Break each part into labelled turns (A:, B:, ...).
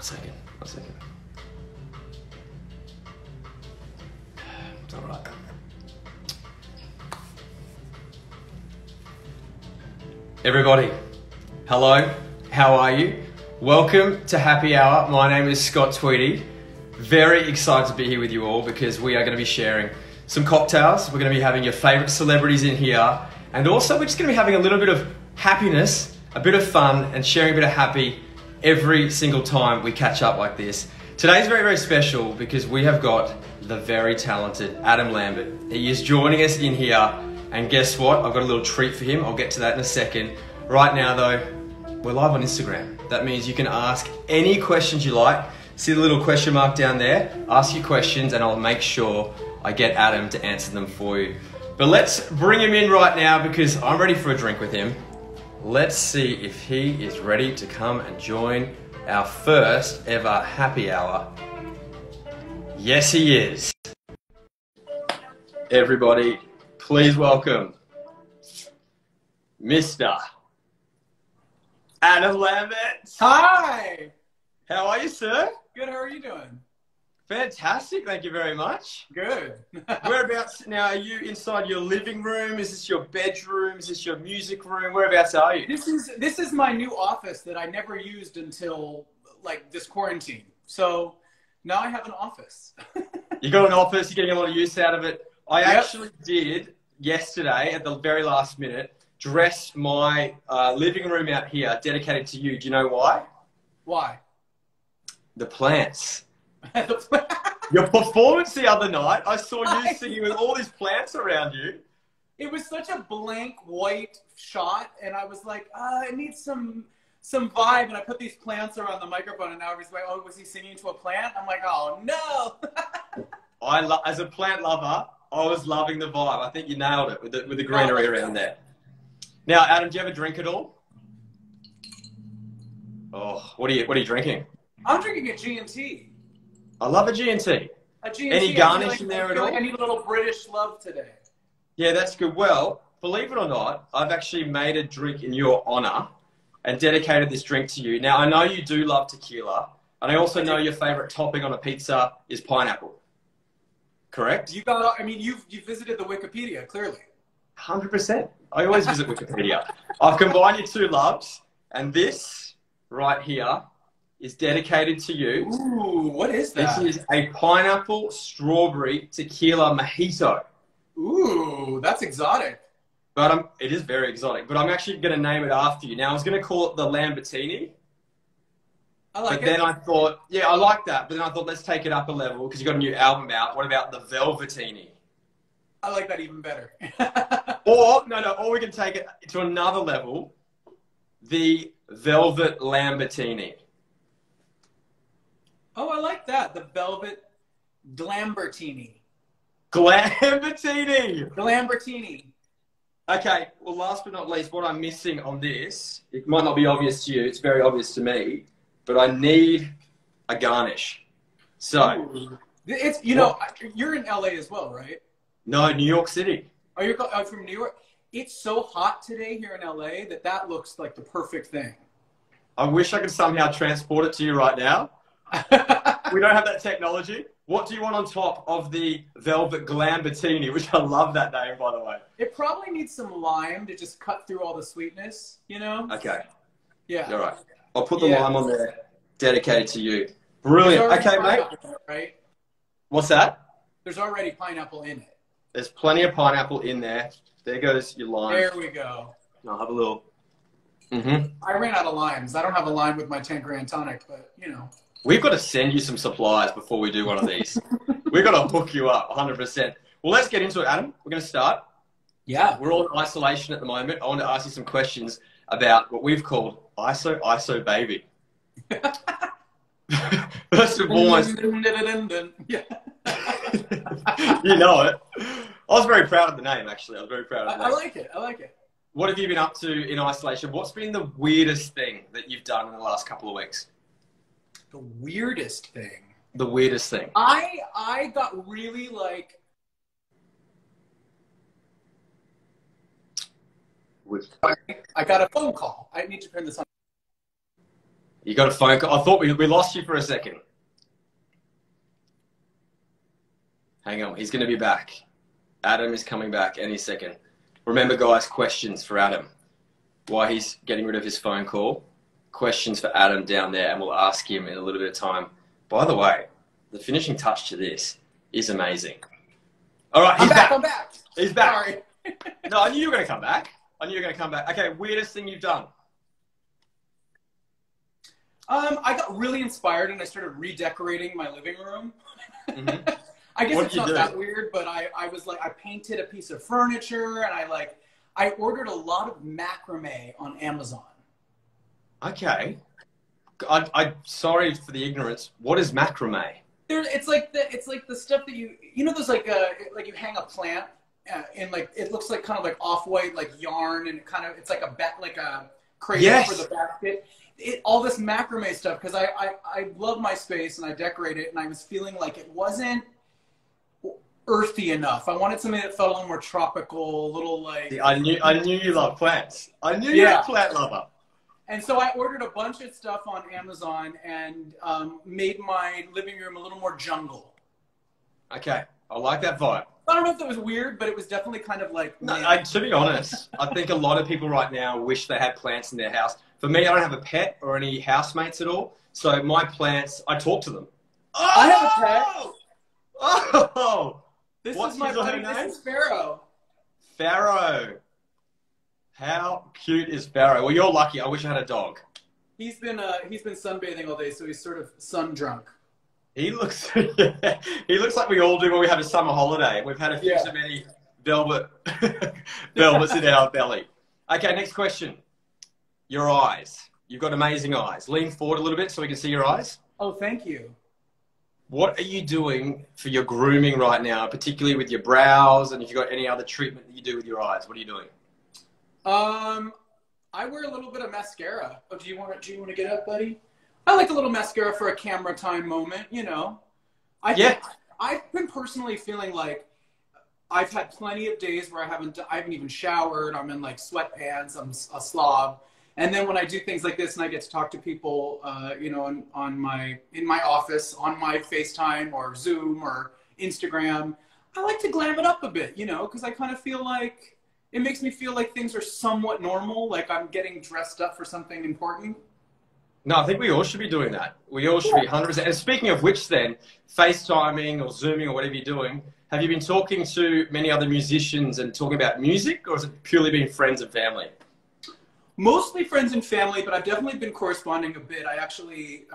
A: One second. It's all right. Everybody, hello, how are you? Welcome to Happy Hour. My name is Scott Tweedy. Very excited to be here with you all because we are going to be sharing some cocktails. We're going to be having your favorite celebrities in here. And also we're just going to be having a little bit of happiness, a bit of fun, and sharing a bit of happy every single time we catch up like this. Today's very, very special because we have got the very talented Adam Lambert. He is joining us in here, and guess what? I've got a little treat for him. I'll get to that in a second. Right now though, we're live on Instagram. That means you can ask any questions you like. See the little question mark down there? Ask your questions and I'll make sure I get Adam to answer them for you. But let's bring him in right now because I'm ready for a drink with him. Let's see if he is ready to come and join our first ever happy hour. Yes, he is. Everybody, please welcome Mr. Adam Lambert.
B: Hi!
A: How are you, sir?
B: Good, how are you doing?
A: Fantastic, thank you very much.
B: Good.
A: Whereabouts now? Are you inside your living room? Is this your bedroom? Is this your music room? Whereabouts are you?
B: This is my new office that I never used until like this quarantine. So now I have an office.
A: You got an office, you're getting a lot of use out of it. I actually did yesterday at the very last minute dress my living room out here dedicated to you. Do you know why?
B: Why?
A: The plants. Your performance the other night, I saw you singing with all these plants around you.
B: It was such a blank white shot, and I was like, I need some vibe, and I put these plants around the microphone, and now everybody's like, oh, was he singing to a plant? I'm like, oh, no.
A: As a plant lover, I was loving the vibe. I think you nailed it with the greenery around there. Now, Adam, do you have a drink at all? Oh, what are you drinking?
B: I'm drinking a G&T.
A: I love a G&T.
B: A G&T.
A: Any garnish in there at all?
B: I need a little British love today.
A: Yeah, that's good. Well, believe it or not, I've actually made a drink in your honor and dedicated this drink to you. Now, I know you do love tequila, and I also know your favorite topping on a pizza is pineapple. Correct?
B: You've visited the Wikipedia, clearly.
A: 100%. I always visit Wikipedia. I've combined your two loves, and this right here is dedicated to you.
B: Ooh, what is that?
A: This is a pineapple strawberry tequila mojito.
B: Ooh, that's exotic.
A: But it is very exotic. But I'm actually going to name it after you. Now, I was going to call it the Lambertini.
B: I like it.
A: But then I thought, yeah, I like that. But then I thought, let's take it up a level because you've got a new album out. What about the Velvetini?
B: I like that even better.
A: Or we can take it to another level. The Velvet Lambertini.
B: Oh, I like that. The Velvet Glambertini.
A: Glambertini!
B: Glambertini.
A: Okay, well, last but not least, what I'm missing on this, it might not be obvious to you, it's very obvious to me, but I need a garnish. So.
B: Ooh. It's, you're in LA as well, right?
A: No, New York City.
B: Oh, you're from New York? It's so hot today here in LA that looks like the perfect thing.
A: I wish I could somehow transport it to you right now. We don't have that technology. What do you want on top of the Velvet Glambertini, which I love that name, by the way?
B: It probably needs some lime to just cut through all the sweetness, you know?
A: Okay.
B: Yeah.
A: All right. I'll put the lime on there, dedicated to you. Brilliant. Okay, mate.
B: Right?
A: What's that?
B: There's already pineapple in it.
A: There's plenty of pineapple in there. There goes your lime.
B: There we go.
A: I'll have a little.
B: I ran out of limes. I don't have a lime with my 10 grand tonic, but,
A: We've got to send you some supplies before we do one of these. We've got to hook you up 100%. Well, let's get into it, Adam. We're going to start.
B: Yeah.
A: We're all in isolation at the moment. I want to ask you some questions about what we've called ISO baby. First of all,
B: yeah.
A: You know it. I was very proud of the name, actually. I was very proud of the name.
B: I like it.
A: What have you been up to in isolation? What's been the weirdest thing that you've done in the last couple of weeks?
B: The weirdest thing.
A: The weirdest thing.
B: I got really I got a phone call. I need to turn this on.
A: You got a phone call. I thought we lost you for a second. Hang on, he's going to be back. Adam is coming back any second. Remember, guys, questions for Adam. While he's getting rid of his phone call, questions for Adam down there, and we'll ask him in a little bit of time. By the way, the finishing touch to this is amazing. All right, he's back.
B: I'm back.
A: He's back.
B: Sorry.
A: No, I knew you were going to come back. I knew you were going to come back. Okay, weirdest thing you've done?
B: I got really inspired and I started redecorating my living room.
A: Mm-hmm.
B: I guess
A: What
B: it's
A: did you
B: not
A: do?
B: that weird, but I was like, I painted a piece of furniture and I ordered a lot of macrame on Amazon.
A: Okay. I'm sorry for the ignorance. What is macrame?
B: It's like the stuff that you know those like you hang a plant in like it looks like kind of like off-white like yarn and it's like a cradle
A: Yes.
B: for the basket. All this macrame stuff because I love my space and I decorate it and I was feeling like it wasn't earthy enough. I wanted something that felt a little more tropical, a little like.
A: See, I knew you love plants. I knew you were a plant lover.
B: And so I ordered a bunch of stuff on Amazon and made my living room a little more jungle.
A: Okay, I like that vibe.
B: I don't know if that was weird, but it was definitely kind of like.
A: No, to be honest, I think a lot of people right now wish they had plants in their house. For me, I don't have a pet or any housemates at all. So my plants, I talk to them. Oh!
B: I have a pet.
A: Oh!
B: This
A: What's
B: is my
A: his other
B: buddy.
A: name?
B: This is Pharaoh.
A: Pharaoh. How cute is Pharaoh? Well, you're lucky. I wish I had a dog.
B: He's been sunbathing all day, so he's sort of sun drunk.
A: He looks, he looks like we all do when we have a summer holiday. We've had a few too many velvets in our belly. Okay, next question. Your eyes. You've got amazing eyes. Lean forward a little bit so we can see your eyes.
B: Oh, thank you.
A: What are you doing for your grooming right now, particularly with your brows, and if you've got any other treatment that you do with your eyes? What are you doing?
B: I wear a little bit of mascara. Oh, do you want to get up, buddy? I like a little mascara for a camera time moment, you know. I've been personally feeling like I've had plenty of days where I haven't even showered. I'm in like sweatpants. I'm a slob. And then when I do things like this and I get to talk to people, you know, in my office, on my FaceTime or Zoom or Instagram, I like to glam it up a bit, you know, because I kind of feel like it makes me feel like things are somewhat normal, like I'm getting dressed up for something important.
A: No, I think we all should be doing that. We all should be 100%. And speaking of which then, FaceTiming or Zooming or whatever you're doing, have you been talking to many other musicians and talking about music, or has it purely been friends and family?
B: Mostly friends and family, but I've definitely been corresponding a bit. I actually,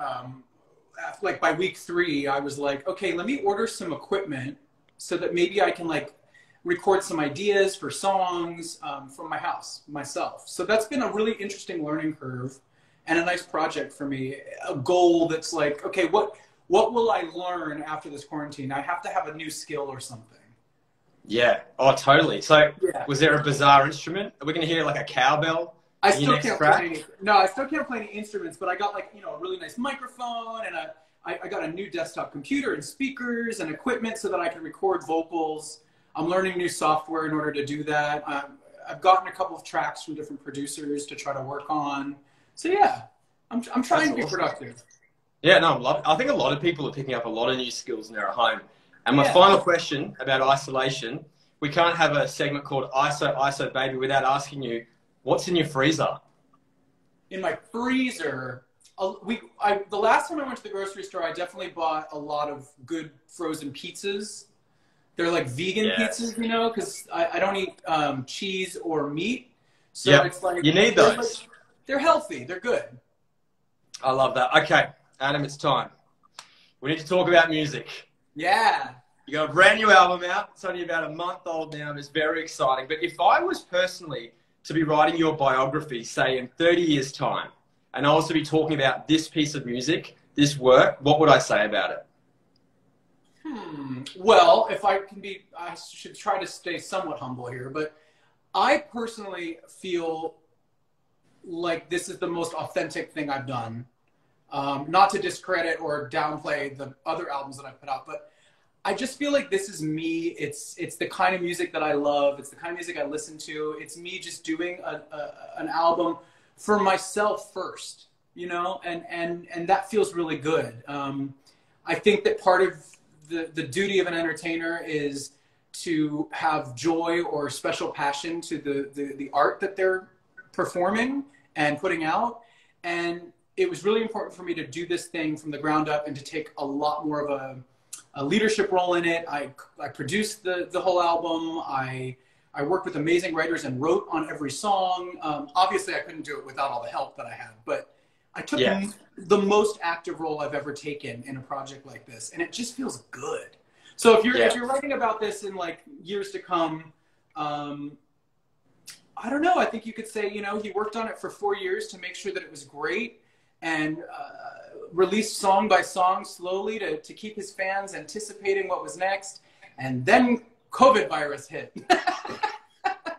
B: like by week 3, I was like, okay, let me order some equipment so that maybe I can like record some ideas for songs from my house myself. So that's been a really interesting learning curve and a nice project for me. A goal that's like, okay, what will I learn after this quarantine? I have to have a new skill or something.
A: Yeah. Oh, totally. So was there a bizarre instrument? Are we going to hear like a cowbell?
B: I still can't play any instruments, but I got like, you know, a really nice microphone and I got a new desktop computer and speakers and equipment so that I can record vocals. I'm learning new software in order to do that. I've gotten a couple of tracks from different producers to try to work on. So yeah, I'm trying to be productive. Yeah,
A: no, I think a lot of people are picking up a lot of new skills in their home. And my final question about isolation, we can't have a segment called ISO Baby without asking you, what's in your freezer?
B: In my freezer, the last time I went to the grocery store, I definitely bought a lot of good frozen pizzas. They're like vegan pizzas, you know, because I don't eat cheese or meat. So it's like... You need those. Like, they're healthy. They're good.
A: I love that. Okay, Adam, it's time. We need to talk about music.
B: Yeah.
A: You got a brand new album out. It's only about a month old now, and it's very exciting. But if I was personally to be writing your biography, say in 30 years' time, and I was to be talking about this piece of music, this work, what would I say about it?
B: Well, I should try to stay somewhat humble here, but I personally feel like this is the most authentic thing I've done. Not to discredit or downplay the other albums that I've put out, but I just feel like this is me. It's the kind of music that I love. It's the kind of music I listen to. It's me just doing an album for myself first. you know, and that feels really good. I think that part of the duty of an entertainer is to have joy or special passion to the art that they're performing and putting out. And it was really important for me to do this thing from the ground up and to take a lot more of a leadership role in it. I produced the whole album. I worked with amazing writers and wrote on every song. Obviously, I couldn't do it without all the help that I had, but I took the most active role I've ever taken in a project like this, and it just feels good. So if you're writing about this in like years to come, I don't know. I think you could say, you know, he worked on it for 4 years to make sure that it was great, and released song by song slowly to keep his fans anticipating what was next, and then COVID virus hit.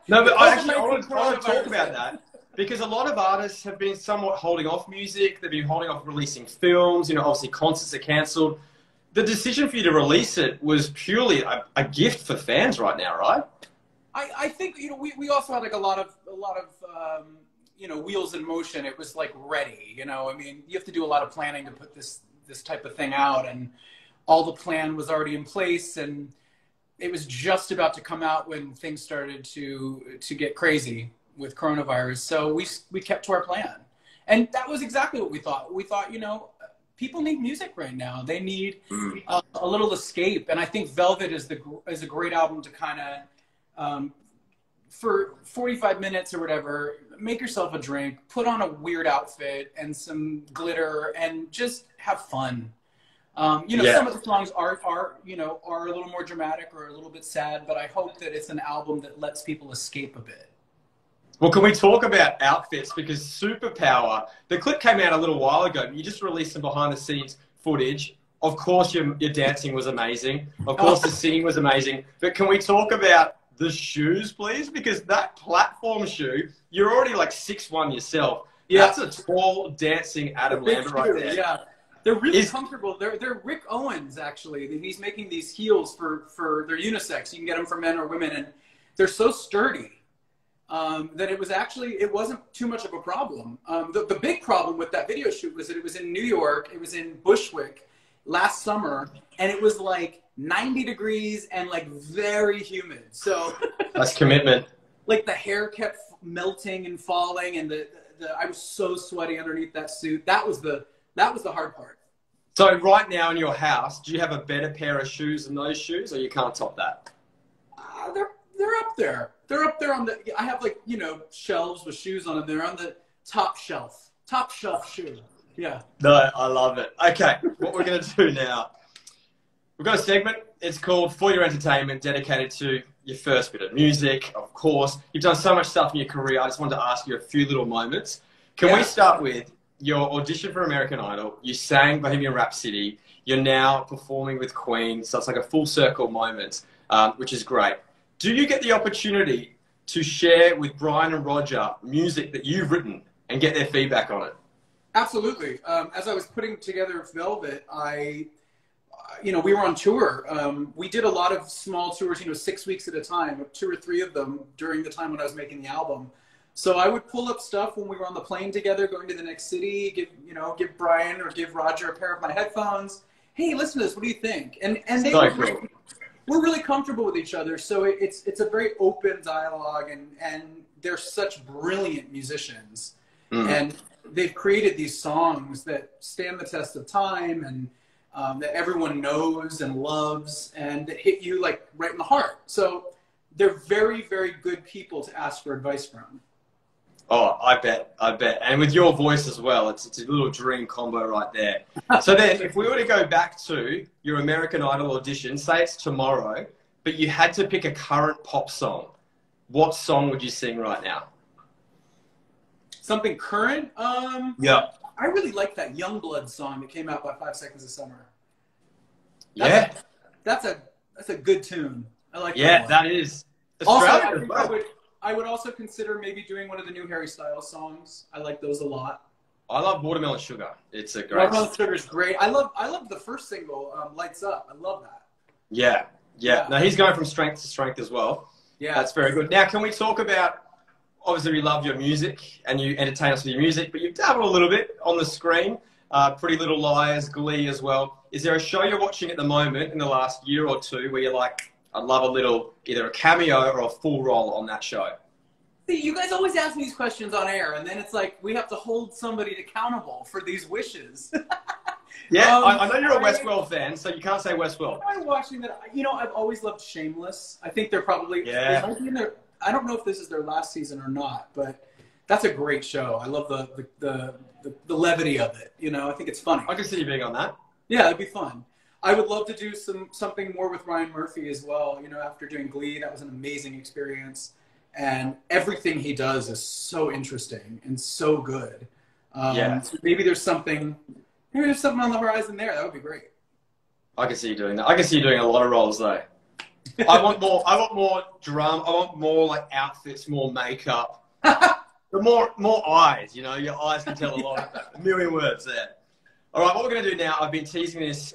A: No, but I want to talk about that, because a lot of artists have been somewhat holding off music. They've been holding off releasing films. You know, obviously concerts are cancelled. The decision for you to release it was purely a gift for fans right now, right?
B: I think, you know, we also had like a lot of you know, wheels in motion. It was like ready, you know. I mean, you have to do a lot of planning to put this type of thing out, and all the plan was already in place, and it was just about to come out when things started to get crazy with coronavirus. So we kept to our plan, and that was exactly what we thought. We thought, you know, people need music right now. They need a little escape, and I think Velvet is a great album to kind of for 45 minutes or whatever, make yourself a drink, put on a weird outfit and some glitter, and just have fun. You know, some of the songs are a little more dramatic or a little bit sad, but I hope that it's an album that lets people escape a bit.
A: Well, can we talk about outfits? Because Superpower, the clip came out a little while ago. You just released some behind-the-scenes footage. Of course, your dancing was amazing. Of course, the singing was amazing. But can we talk about the shoes, please? Because that platform shoe, you're already like 6'1" yourself. Yeah. That's a tall, dancing Adam Lambert right there.
B: Yeah. They're really comfortable. They're Rick Owens, actually. He's making these heels for their unisex. You can get them for men or women, and they're so sturdy that it wasn't too much of a problem. The big problem with that video shoot was that it was in New York. It was in Bushwick last summer, and it was like 90 degrees and like very humid. So
A: that's commitment.
B: Like the hair kept melting and falling, and I was so sweaty underneath that suit. That was the hard part.
A: So right now in your house, do you have a better pair of shoes than those shoes, or you can't top that?
B: They're up there. They're up there I have, like, you know, shelves with shoes on them. They're on the top shelf shoe. Yeah.
A: No, I love it. Okay, what we're going to do now, we've got a segment. It's called For Your Entertainment, dedicated to your first bit of music, of course. You've done so much stuff in your career. I just wanted to ask you a few little moments. Can we start with your audition for American Idol? You sang Bohemian Rhapsody. You're now performing with Queen. So it's like a full circle moment, which is great. Do you get the opportunity to share with Brian and Roger music that you've written and get their feedback on it?
B: Absolutely. As I was putting together Velvet, we were on tour. We did a lot of small tours, 6 weeks at a time, 2 or 3 of them during the time when I was making the album. So I would pull up stuff when we were on the plane together, going to the next city, give Brian or give Roger a pair of my headphones. Hey, listen to this. What do you think? And they we're really comfortable with each other. So it's a very open dialogue, and they're such brilliant musicians. And they've created these songs that stand the test of time, and that everyone knows and loves, and that hit you like right in the heart. So they're very, very good people to ask for advice from.
A: Oh, I bet. And with your voice as well, it's a little dream combo right there. So then, if we were to go back to your American Idol audition, say it's tomorrow, but you had to pick a current pop song, what song would you sing right now? Something current?
B: Yeah. I really like that Youngblood song that came out by 5 Seconds of Summer. That's a good tune. I like that.
A: Yeah, that is.
B: Also, I would also consider maybe doing one of the new Harry Styles songs. I like those a lot.
A: I love Watermelon Sugar. It's a great
B: Watermelon Sugar is great. I love the first single, Lights Up. I love that.
A: Yeah. No, he's going from strength to strength as well.
B: Yeah.
A: That's very good. Now, can we talk about obviously we love your music and you entertain us with your music, but you've dabbled a little bit on the screen. Pretty Little Liars, Glee as well. Is there a show you're watching at the moment in the last year or two where you're like, I'd love a little, either a cameo or a full role on that show?
B: See, you guys always ask me these questions on air, and then it's like we have to hold somebody accountable for these wishes.
A: Yeah, I know you're a Westworld fan, so you can't say Westworld.
B: I'm watching that. You know, I've always loved Shameless. I think they're probably,
A: yeah.
B: They might be in their, I don't know if this is their last season or not, but that's a great show. I love the levity of it. You know, I think it's funny.
A: I can see you being on that.
B: Yeah, it'd be fun. I would love to do something more with Ryan Murphy as well. You know, after doing Glee, that was an amazing experience. And everything he does is so interesting and so good.
A: Yeah.
B: So maybe there's something on the horizon there. That would be great.
A: I can see you doing that. I can see you doing a lot of roles though. I want more drum. I want more like outfits, more makeup. more eyes, you know, your eyes can tell a lot, a million words there. All right, what we're going to do now, I've been teasing this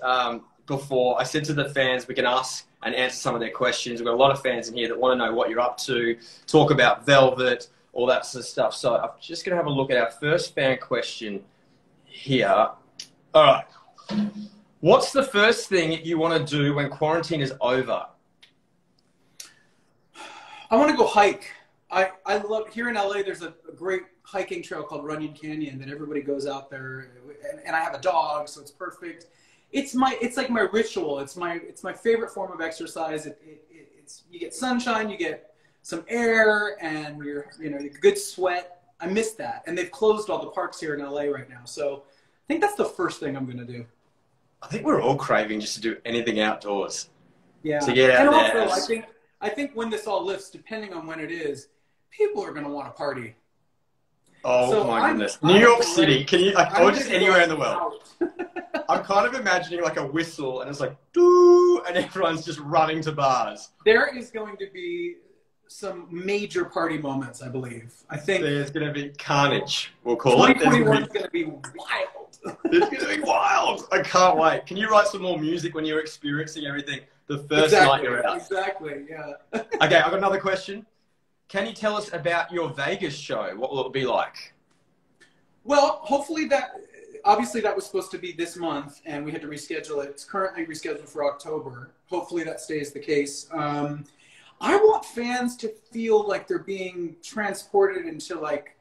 A: before. I said to the fans we can ask and answer some of their questions. We've got a lot of fans in here that want to know what you're up to, talk about Velvet, all that sort of stuff. So I'm just going to have a look at our first fan question here. All right. What's the first thing you want to do when quarantine is over? I
B: want to go hike. I love, here in LA, there's a great hiking trail called Runyon Canyon that everybody goes out there, and I have a dog, so it's perfect. It's like my ritual. It's my favorite form of exercise. You get sunshine, you get some air, and you get good sweat. I miss that. And they've closed all the parks here in LA right now. So I think that's the first thing I'm going to do.
A: I think we're all craving just to do anything outdoors.
B: Yeah.
A: To get out there.
B: And also, I think when this all lifts, depending on when it is, people are going to want to party.
A: Oh, so my goodness. New York City, can you, or just anywhere in the world. I'm kind of imagining like a whistle and it's like, doo, and everyone's just running to bars.
B: There is going to be some major party moments, I believe. I think
A: there's going to be carnage, we'll call it.
B: 2021 is going to be wild.
A: It's going to be wild. I can't wait. Can you write some more music when you're experiencing everything the first night you're out?
B: Exactly, yeah.
A: Okay, I've got another question. Can you tell us about your Vegas show? What will it be like?
B: Well, hopefully obviously that was supposed to be this month and we had to reschedule it. It's currently rescheduled for October. Hopefully that stays the case. I want fans to feel like they're being transported into like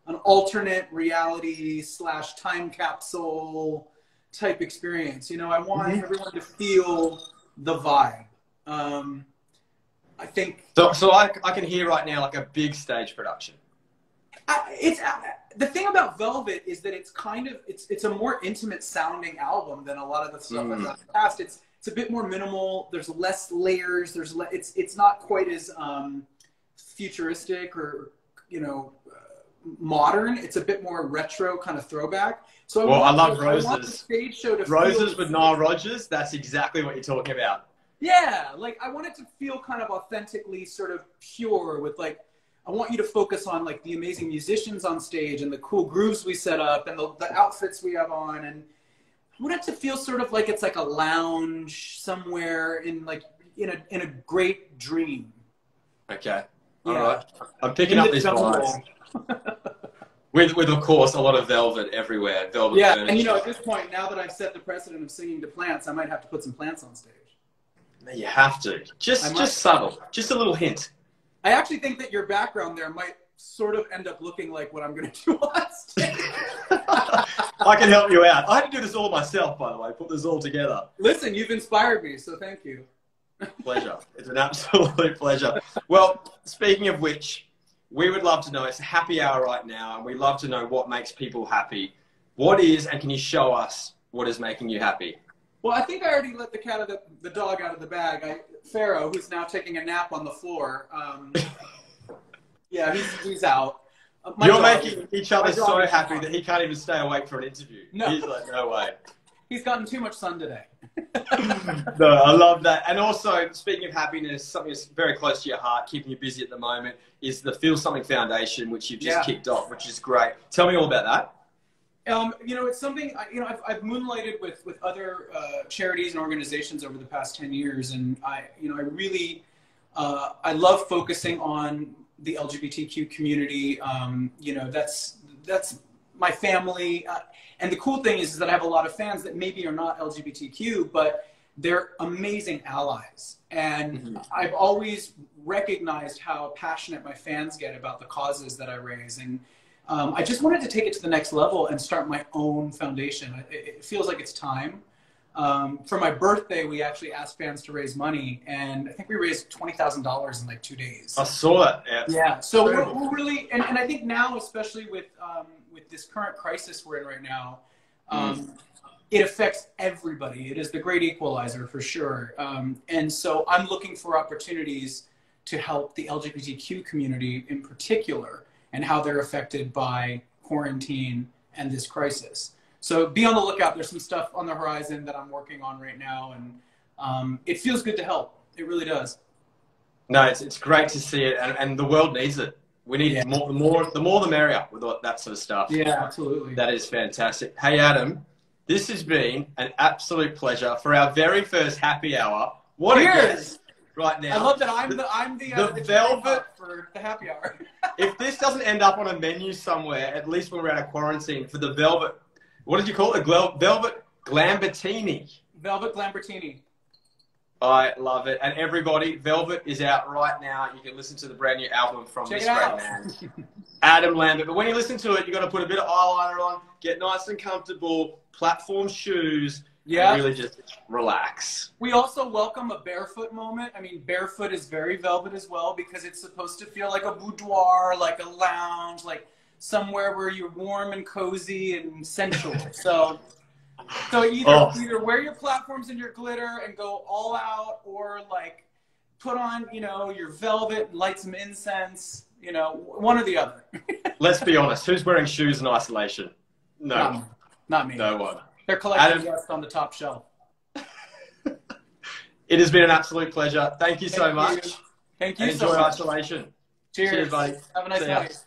B: an alternate reality / time capsule type experience. You know, I want everyone to feel the vibe. I think
A: so. I can hear right now like a big stage production.
B: The thing about Velvet is that it's a more intimate sounding album than a lot of the stuff I've done in the past. It's a bit more minimal. There's less layers. It's not quite as futuristic or modern. It's a bit more retro kind of throwback. So I love Roses. I want the stage show to
A: Roses with Nile Rodgers. That's exactly what you're talking about.
B: Yeah, like I want it to feel kind of authentically sort of pure with like, I want you to focus on like the amazing musicians on stage and the cool grooves we set up and the outfits we have on. And I want it to feel sort of like it's like a lounge somewhere in a great dream.
A: Okay. All right. I'm picking up these vibes. With of course a lot of Velvet everywhere. Velvet furniture.
B: And at this point, now that I've set the precedent of singing to plants, I might have to put some plants on stage.
A: You have to. Just subtle. Just a little hint.
B: I actually think that your background there might sort of end up looking like what I'm going to do on stage.
A: I can help you out. I had to do this all myself, by the way, put this all together.
B: Listen, you've inspired me, so thank you.
A: Pleasure. It's an absolute pleasure. Well, speaking of which, we would love to know, it's a happy hour right now, and we love to know what makes people happy. What is, and can you show us what is making you happy?
B: Well, I think I already let the dog out of the bag. Pharaoh, who's now taking a nap on the floor. Yeah, he's out.
A: You're making each other so happy that he can't even stay awake for an interview.
B: No.
A: He's like, no way.
B: He's gotten too much sun today.
A: No, I love that. And also, speaking of happiness, something that's very close to your heart, keeping you busy at the moment, is the Feel Something Foundation, which you've just kicked off, which is great. Tell me all about that.
B: It's something, I've moonlighted with other charities and organizations over the past 10 years. And I really, I love focusing on the LGBTQ community. You know, that's my family. And the cool thing is that I have a lot of fans that maybe are not LGBTQ, but they're amazing allies. And I've always recognized how passionate my fans get about the causes that I raise. And I just wanted to take it to the next level and start my own foundation. It feels like it's time. For my birthday, we actually asked fans to raise money, and I think we raised $20,000 in like 2 days.
A: I saw that. Yeah.
B: Yeah. So we're really, and I think now, especially with this current crisis we're in right now, it affects everybody. It is the great equalizer for sure. And so I'm looking for opportunities to help the LGBTQ community in particular and how they're affected by quarantine and this crisis. So be on the lookout. There's some stuff on the horizon that I'm working on right now, and it feels good to help. It really does.
A: No, it's great to see it, and the world needs it. We need more, the more the merrier with all that sort of stuff.
B: Yeah, absolutely.
A: That is fantastic. Hey, Adam, this has been an absolute pleasure for our very first happy hour. What a guest right now.
B: I love that I'm the
A: velvet
B: for the happy hour.
A: If this doesn't end up on a menu somewhere, at least when we're out of quarantine, for the velvet. What did you call it? Velvet Lambertini.
B: Velvet Lambertini.
A: I love it. And everybody, Velvet is out right now. You can listen to the brand new album from this great man, Adam Lambert. But when you listen to it, you've got to put a bit of eyeliner on, get nice and comfortable, platform shoes, and really just relax.
B: We also welcome a barefoot moment. I mean, barefoot is very Velvet as well because it's supposed to feel like a boudoir, like a lounge, like somewhere where you're warm and cozy and sensual. So either wear your platforms and your glitter and go all out, or like put on, you know, your velvet and light some incense, you know, one or the other.
A: Let's be honest. Who's wearing shoes in isolation? No.
B: Not me.
A: No one.
B: They're collecting dust on the top shelf.
A: It has been an absolute pleasure. Thank you so much.
B: Thank you
A: and
B: so
A: enjoy
B: much.
A: isolation.
B: Cheers.
A: Cheers, buddy.
B: Have a nice night.